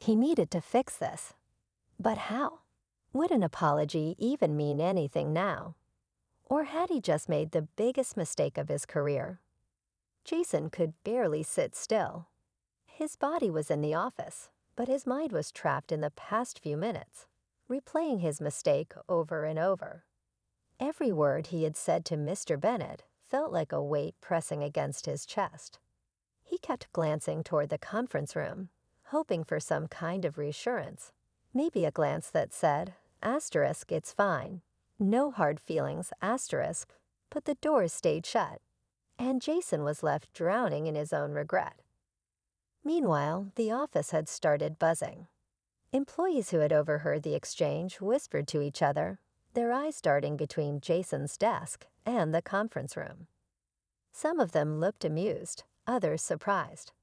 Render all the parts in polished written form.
He needed to fix this. But how? Would an apology even mean anything now? Or had he just made the biggest mistake of his career? Jason could barely sit still. His body was in the office, but his mind was trapped in the past few minutes, replaying his mistake over and over. Every word he had said to Mr. Bennet felt like a weight pressing against his chest. He kept glancing toward the conference room, hoping for some kind of reassurance. Maybe a glance that said, asterisk, it's fine. No hard feelings, asterisk. But the doors stayed shut, and Jason was left drowning in his own regret. Meanwhile, the office had started buzzing. Employees who had overheard the exchange whispered to each other, their eyes darting between Jason's desk and the conference room. Some of them looked amused, others surprised.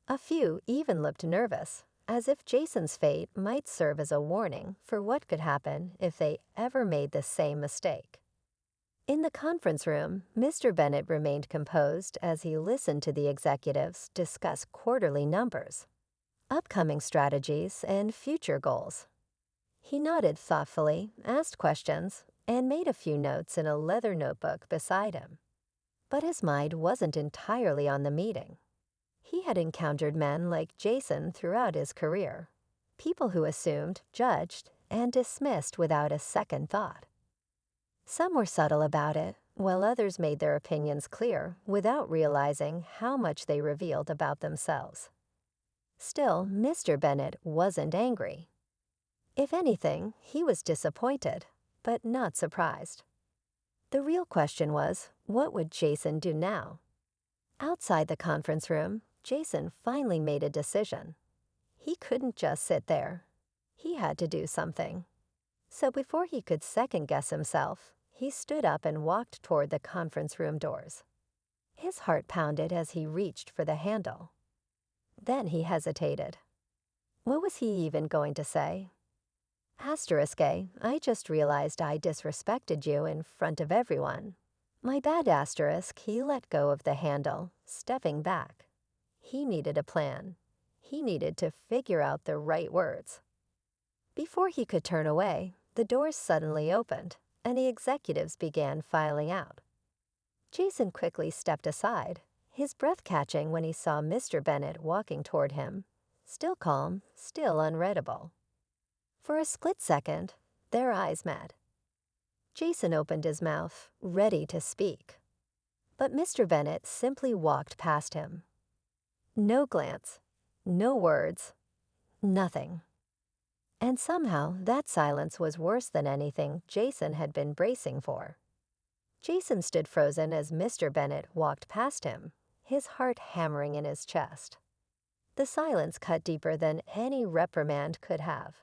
A few even looked nervous, as if Jason's fate might serve as a warning for what could happen if they ever made the same mistake. In the conference room, Mr. Bennet remained composed as he listened to the executives discuss quarterly numbers, upcoming strategies, and future goals. He nodded thoughtfully, asked questions, and made a few notes in a leather notebook beside him. But his mind wasn't entirely on the meeting. He had encountered men like Jason throughout his career, people who assumed, judged, and dismissed without a second thought. Some were subtle about it, while others made their opinions clear without realizing how much they revealed about themselves. Still, Mr. Bennet wasn't angry. If anything, he was disappointed, but not surprised. The real question was, what would Jason do now? Outside the conference room, Jason finally made a decision. He couldn't just sit there. He had to do something. So before he could second-guess himself, he stood up and walked toward the conference room doors. His heart pounded as he reached for the handle. Then he hesitated. What was he even going to say? Asterisk A, I just realized I disrespected you in front of everyone. My bad, asterisk. He let go of the handle, stepping back. He needed a plan. He needed to figure out the right words. Before he could turn away, the doors suddenly opened, and the executives began filing out. Jason quickly stepped aside, his breath catching when he saw Mr. Bennet walking toward him, still calm, still unreadable. For a split second, their eyes met. Jason opened his mouth, ready to speak. But Mr. Bennet simply walked past him. No glance, no words, nothing. And somehow that silence was worse than anything Jason had been bracing for. Jason stood frozen as Mr. Bennet walked past him, his heart hammering in his chest. The silence cut deeper than any reprimand could have.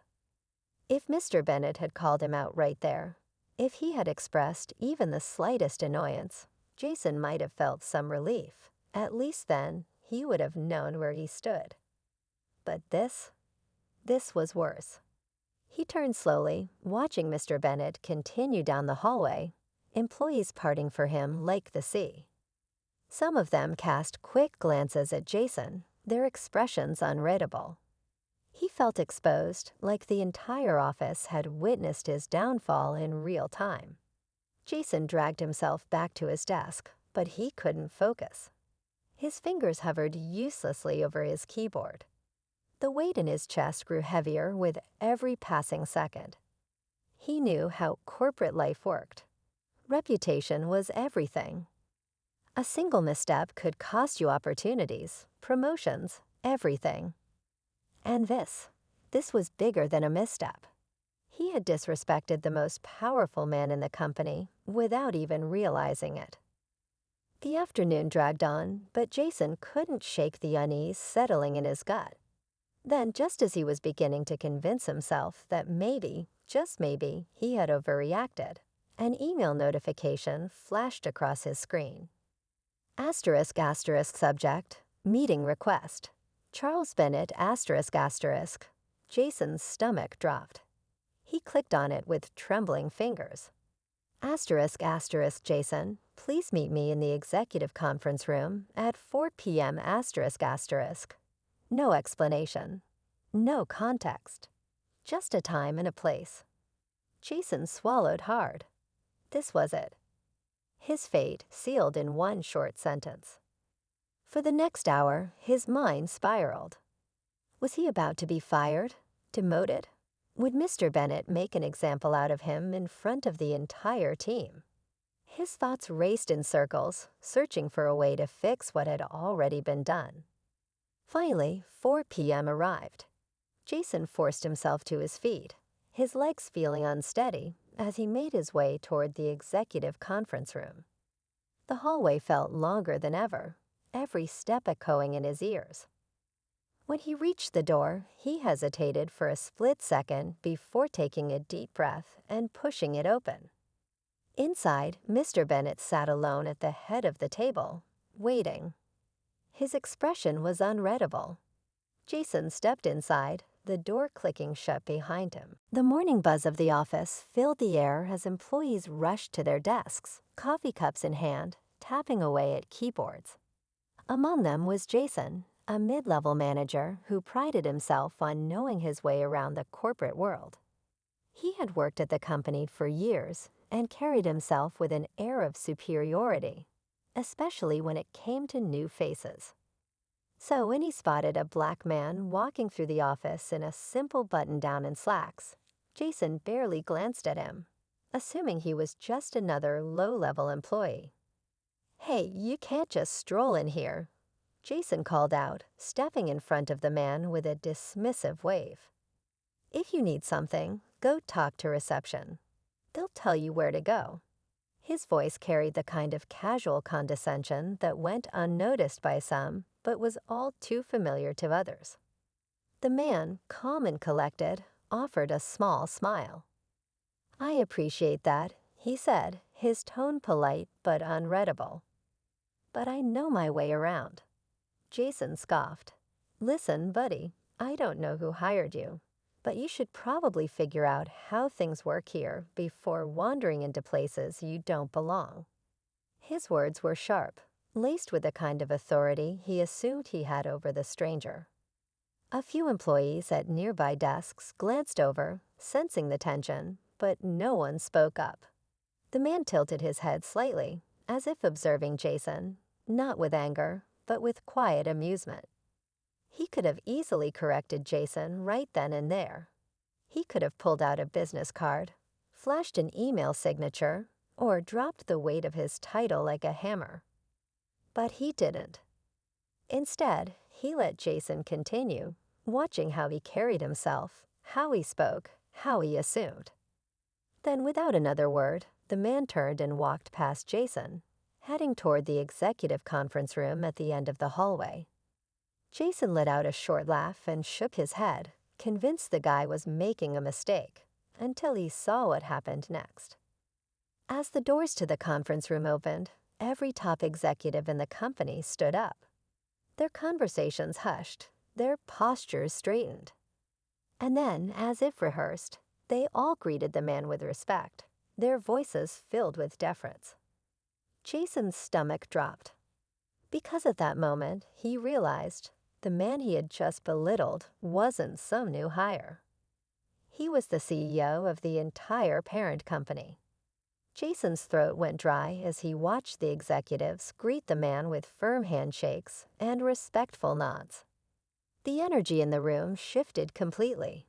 If Mr. Bennet had called him out right there, if he had expressed even the slightest annoyance, Jason might have felt some relief. At least then, he would have known where he stood. But this was worse. He turned slowly, watching Mr. Bennet continue down the hallway, employees parting for him like the sea. Some of them cast quick glances at Jason, their expressions unreadable. He felt exposed, like the entire office had witnessed his downfall in real time. Jason dragged himself back to his desk, but he couldn't focus. His fingers hovered uselessly over his keyboard. The weight in his chest grew heavier with every passing second. He knew how corporate life worked. Reputation was everything. A single misstep could cost you opportunities, promotions, everything. And this was bigger than a misstep. He had disrespected the most powerful man in the company without even realizing it. The afternoon dragged on, but Jason couldn't shake the unease settling in his gut. Then, just as he was beginning to convince himself that maybe, just maybe, he had overreacted, an email notification flashed across his screen. Asterisk asterisk subject, meeting request. Charles Bennet asterisk asterisk. Jason's stomach dropped. He clicked on it with trembling fingers. Asterisk asterisk Jason, please meet me in the executive conference room at 4 p.m. asterisk asterisk. No explanation. No context. Just a time and a place. Jason swallowed hard. This was it. His fate sealed in one short sentence. For the next hour, his mind spiraled. Was he about to be fired? Demoted? Would Mr. Bennet make an example out of him in front of the entire team? His thoughts raced in circles, searching for a way to fix what had already been done. Finally, 4 p.m. arrived. Jason forced himself to his feet, his legs feeling unsteady as he made his way toward the executive conference room. The hallway felt longer than ever, every step echoing in his ears. When he reached the door, he hesitated for a split second before taking a deep breath and pushing it open. Inside, Mr. Bennet sat alone at the head of the table, waiting. His expression was unreadable. Jason stepped inside, the door clicking shut behind him. The morning buzz of the office filled the air as employees rushed to their desks, coffee cups in hand, tapping away at keyboards. Among them was Jason, a mid-level manager who prided himself on knowing his way around the corporate world. He had worked at the company for years and carried himself with an air of superiority, especially when it came to new faces. So when he spotted a black man walking through the office in a simple button-down and slacks, Jason barely glanced at him, assuming he was just another low-level employee. "Hey, you can't just stroll in here," Jason called out, stepping in front of the man with a dismissive wave. "If you need something, go talk to reception. They'll tell you where to go." His voice carried the kind of casual condescension that went unnoticed by some, but was all too familiar to others. The man, calm and collected, offered a small smile. "I appreciate that," he said, his tone polite but unreadable. "But I know my way around." Jason scoffed. "Listen, buddy, I don't know who hired you, but you should probably figure out how things work here before wandering into places you don't belong." His words were sharp, laced with the kind of authority he assumed he had over the stranger. A few employees at nearby desks glanced over, sensing the tension, but no one spoke up. The man tilted his head slightly, as if observing Jason, not with anger, but with quiet amusement. He could have easily corrected Jason right then and there. He could have pulled out a business card, flashed an email signature, or dropped the weight of his title like a hammer. But he didn't. Instead, he let Jason continue, watching how he carried himself, how he spoke, how he assumed. Then, without another word, the man turned and walked past Jason, heading toward the executive conference room at the end of the hallway. Jason let out a short laugh and shook his head, convinced the guy was making a mistake, until he saw what happened next. As the doors to the conference room opened, every top executive in the company stood up. Their conversations hushed, their postures straightened. And then, as if rehearsed, they all greeted the man with respect, their voices filled with deference. Jason's stomach dropped. Because at that moment, he realized the man he had just belittled wasn't some new hire. He was the CEO of the entire parent company. Jason's throat went dry as he watched the executives greet the man with firm handshakes and respectful nods. The energy in the room shifted completely.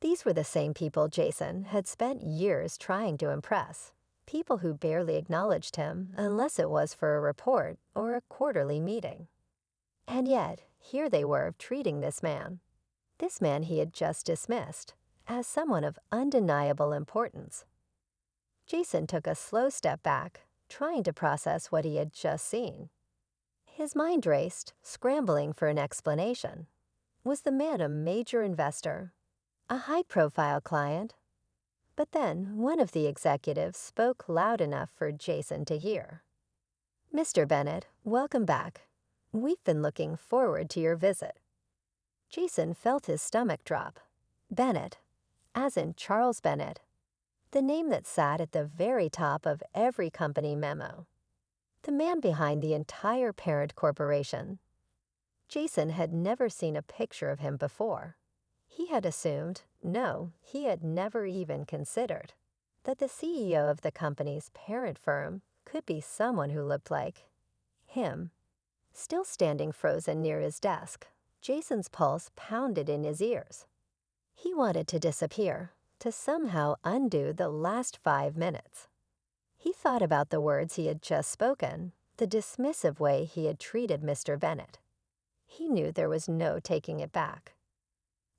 These were the same people Jason had spent years trying to impress, people who barely acknowledged him unless it was for a report or a quarterly meeting. And yet, here they were treating this man he had just dismissed, as someone of undeniable importance. Jason took a slow step back, trying to process what he had just seen. His mind raced, scrambling for an explanation. Was the man a major investor? A high-profile client? But then one of the executives spoke loud enough for Jason to hear. "Mr. Bennet, welcome back. We've been looking forward to your visit." Jason felt his stomach drop. Bennet, as in Charles Bennet, the name that sat at the very top of every company memo. The man behind the entire parent corporation. Jason had never seen a picture of him before. He had assumed, no, he had never even considered, that the CEO of the company's parent firm could be someone who looked like him. Still standing frozen near his desk, Jason's pulse pounded in his ears. He wanted to disappear, to somehow undo the last 5 minutes. He thought about the words he had just spoken, the dismissive way he had treated Mr. Bennett. He knew there was no taking it back.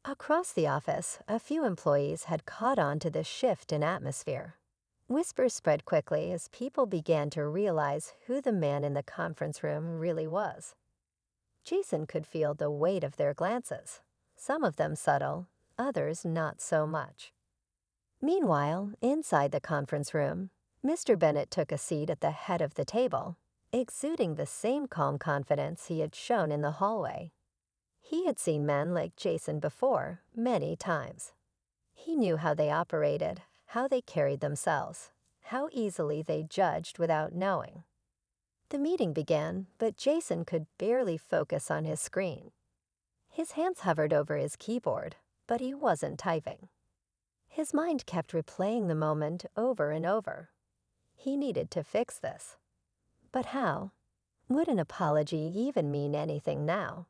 Across the office, a few employees had caught on to the shift in atmosphere. Whispers spread quickly as people began to realize who the man in the conference room really was. Jason could feel the weight of their glances, some of them subtle, others not so much. Meanwhile, inside the conference room, Mr. Bennett took a seat at the head of the table, exuding the same calm confidence he had shown in the hallway. He had seen men like Jason before, many times. He knew how they operated, how they carried themselves, how easily they judged without knowing. The meeting began, but Jason could barely focus on his screen. His hands hovered over his keyboard, but he wasn't typing. His mind kept replaying the moment over and over. He needed to fix this. But how? Would an apology even mean anything now?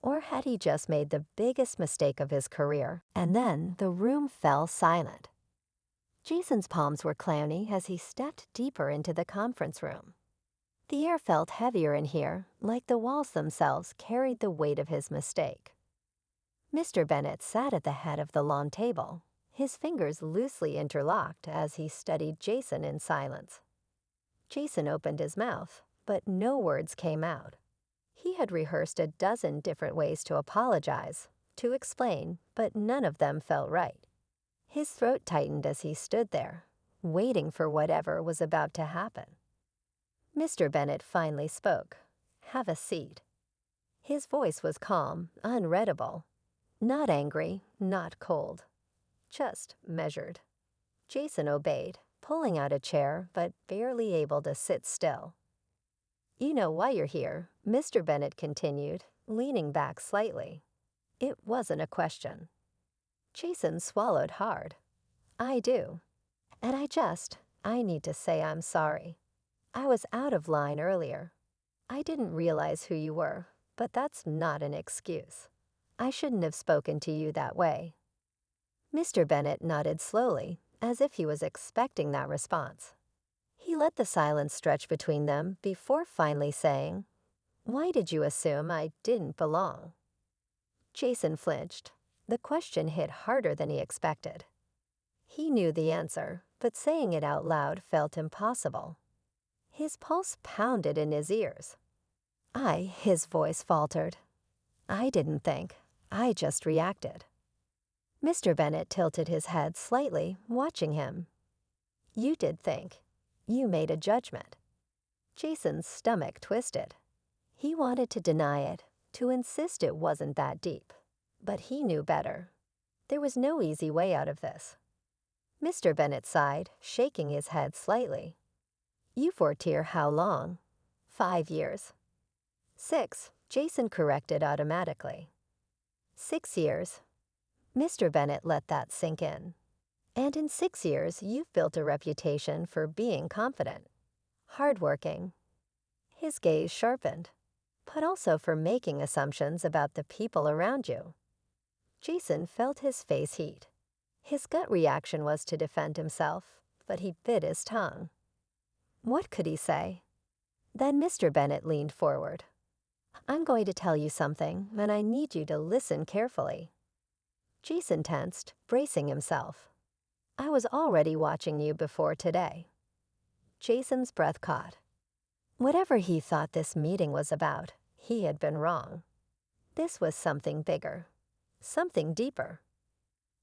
Or had he just made the biggest mistake of his career, and then the room fell silent? Jason's palms were clammy as he stepped deeper into the conference room. The air felt heavier in here, like the walls themselves carried the weight of his mistake. Mr. Bennett sat at the head of the long table, his fingers loosely interlocked as he studied Jason in silence. Jason opened his mouth, but no words came out. He had rehearsed a dozen different ways to apologize, to explain, but none of them felt right. His throat tightened as he stood there, waiting for whatever was about to happen. Mr. Bennett finally spoke. "Have a seat." His voice was calm, unreadable. Not angry, not cold. Just measured. Jason obeyed, pulling out a chair, but barely able to sit still. "You know why you're here," Mr. Bennett continued, leaning back slightly. It wasn't a question. Jason swallowed hard. "I do. And I need to say I'm sorry. I was out of line earlier. I didn't realize who you were, but that's not an excuse. I shouldn't have spoken to you that way." Mr. Bennett nodded slowly, as if he was expecting that response. He let the silence stretch between them before finally saying, "Why did you assume I didn't belong?" Jason flinched. The question hit harder than he expected. He knew the answer, but saying it out loud felt impossible. His pulse pounded in his ears. His voice faltered. "I didn't think. I just reacted." Mr. Bennett tilted his head slightly, watching him. "You did think. You made a judgment." Jason's stomach twisted. He wanted to deny it, to insist it wasn't that deep. But he knew better. There was no easy way out of this. Mr. Bennett sighed, shaking his head slightly. "You've worked here how long?" 5 years. 6, Jason corrected automatically. 6 years. Mr. Bennett let that sink in. "And in 6 years, you've built a reputation for being confident, hardworking." His gaze sharpened, "but also for making assumptions about the people around you." Jason felt his face heat. His gut reaction was to defend himself, but he bit his tongue. What could he say? Then Mr. Bennett leaned forward. "I'm going to tell you something, and I need you to listen carefully." Jason tensed, bracing himself. "I was already watching you before today." Jason's breath caught. Whatever he thought this meeting was about, he had been wrong. This was something bigger, something deeper.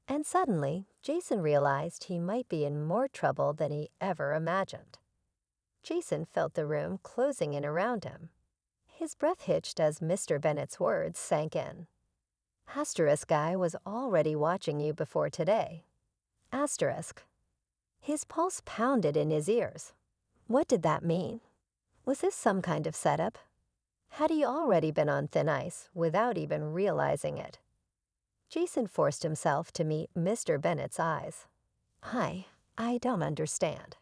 And suddenly, Jason realized he might be in more trouble than he ever imagined. Jason felt the room closing in around him. His breath hitched as Mr. Bennett's words sank in. "Asterisk guy was already watching you before today." Asterisk. His pulse pounded in his ears. What did that mean? Was this some kind of setup? Had he already been on thin ice without even realizing it? Jason forced himself to meet Mr. Bennett's eyes. I don't understand.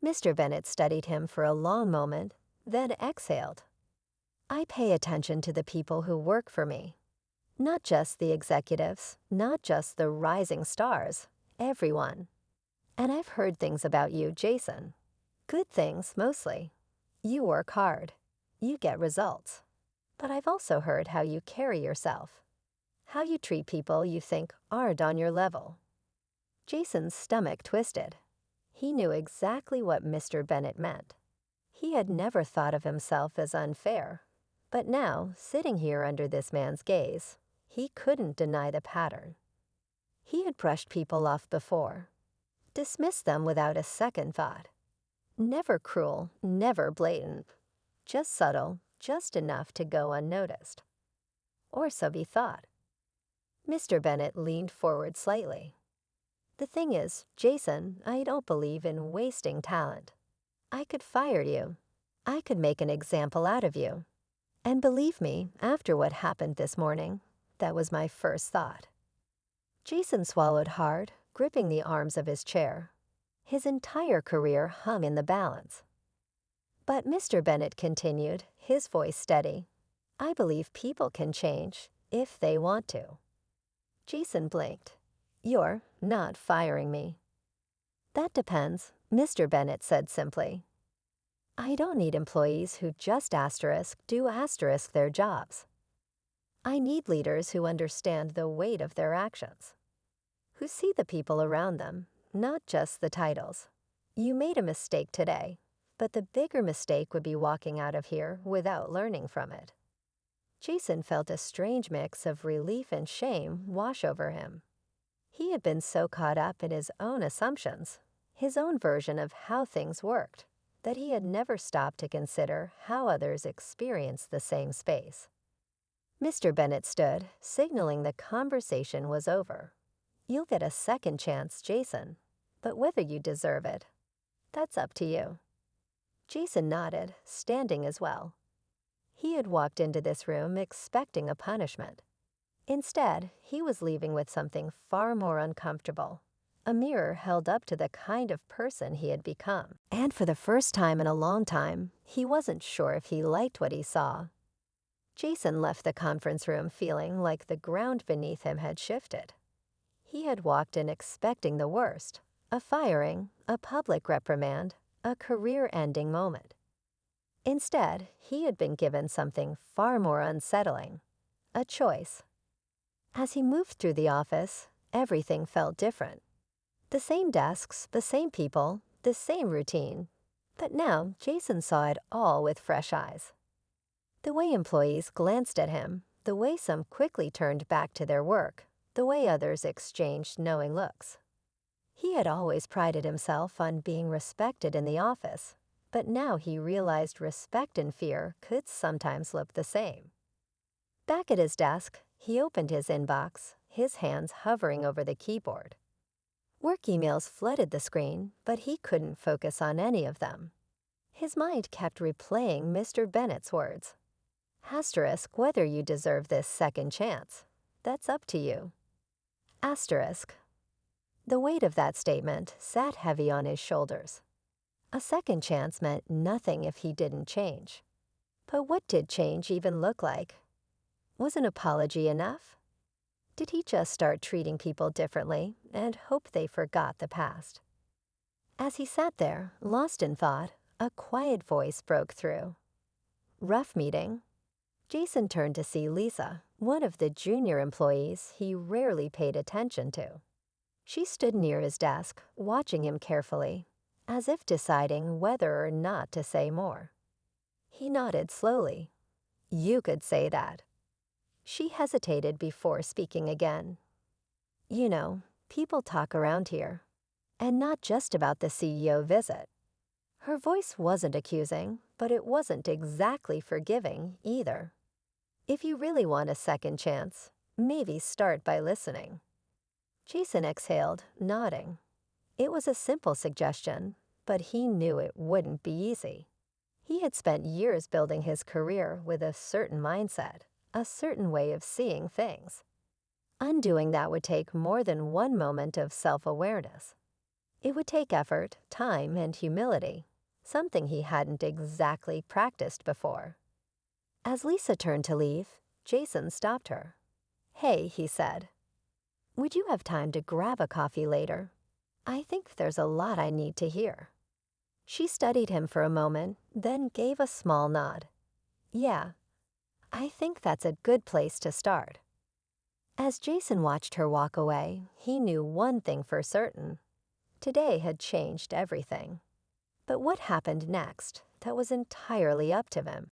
Mr. Bennett studied him for a long moment, then exhaled. I pay attention to the people who work for me. Not just the executives, not just the rising stars, everyone. And I've heard things about you, Jason. Good things, mostly. You work hard. You get results. But I've also heard how you carry yourself. How you treat people you think aren't on your level. Jason's stomach twisted. He knew exactly what Mr. Bennett meant. He had never thought of himself as unfair. But now, sitting here under this man's gaze, he couldn't deny the pattern. He had brushed people off before, dismissed them without a second thought. Never cruel, never blatant, just subtle, just enough to go unnoticed. Or so he thought. Mr. Bennett leaned forward slightly. The thing is, Jason, I don't believe in wasting talent. I could fire you. I could make an example out of you. And believe me, after what happened this morning, that was my first thought. Jason swallowed hard, gripping the arms of his chair. His entire career hung in the balance. But Mr. Bennett continued, his voice steady. I believe people can change, if they want to. Jason blinked. You're not firing me. That depends, Mr. Bennett said simply. I don't need employees who just do their jobs. I need leaders who understand the weight of their actions, who see the people around them, not just the titles. You made a mistake today, but the bigger mistake would be walking out of here without learning from it. Jason felt a strange mix of relief and shame wash over him. He had been so caught up in his own assumptions, his own version of how things worked, that he had never stopped to consider how others experienced the same space. Mr. Bennett stood, signaling the conversation was over. You'll get a second chance, Jason, but whether you deserve it, that's up to you. Jason nodded, standing as well. He had walked into this room expecting a punishment. Instead, he was leaving with something far more uncomfortable. A mirror held up to the kind of person he had become. And for the first time in a long time, he wasn't sure if he liked what he saw. Jason left the conference room feeling like the ground beneath him had shifted. He had walked in expecting the worst, a firing, a public reprimand, a career-ending moment. Instead, he had been given something far more unsettling, a choice. As he moved through the office, everything felt different. The same desks, the same people, the same routine. But now, Jason saw it all with fresh eyes. The way employees glanced at him, the way some quickly turned back to their work, the way others exchanged knowing looks. He had always prided himself on being respected in the office, but now he realized respect and fear could sometimes look the same. Back at his desk, he opened his inbox, his hands hovering over the keyboard. Work emails flooded the screen, but he couldn't focus on any of them. His mind kept replaying Mr. Bennett's words. Asterisk whether you deserve this second chance. That's up to you. Asterisk. The weight of that statement sat heavy on his shoulders. A second chance meant nothing if he didn't change. But what did change even look like? Was an apology enough? Did he just start treating people differently and hope they forgot the past? As he sat there, lost in thought, a quiet voice broke through. Rough meeting. Jason turned to see Lisa, one of the junior employees he rarely paid attention to. She stood near his desk, watching him carefully, as if deciding whether or not to say more. He nodded slowly. You could say that. She hesitated before speaking again. You know, people talk around here, and not just about the CEO visit. Her voice wasn't accusing, but it wasn't exactly forgiving either. If you really want a second chance, maybe start by listening. Jason exhaled, nodding. It was a simple suggestion, but he knew it wouldn't be easy. He had spent years building his career with a certain mindset, a certain way of seeing things. Undoing that would take more than one moment of self-awareness. It would take effort, time, and humility, something he hadn't exactly practiced before. As Lisa turned to leave, Jason stopped her. "Hey," he said, "would you have time to grab a coffee later? I think there's a lot I need to hear." She studied him for a moment, then gave a small nod. "Yeah, I think that's a good place to start." As Jason watched her walk away, he knew one thing for certain. Today had changed everything. But what happened next, that was entirely up to him.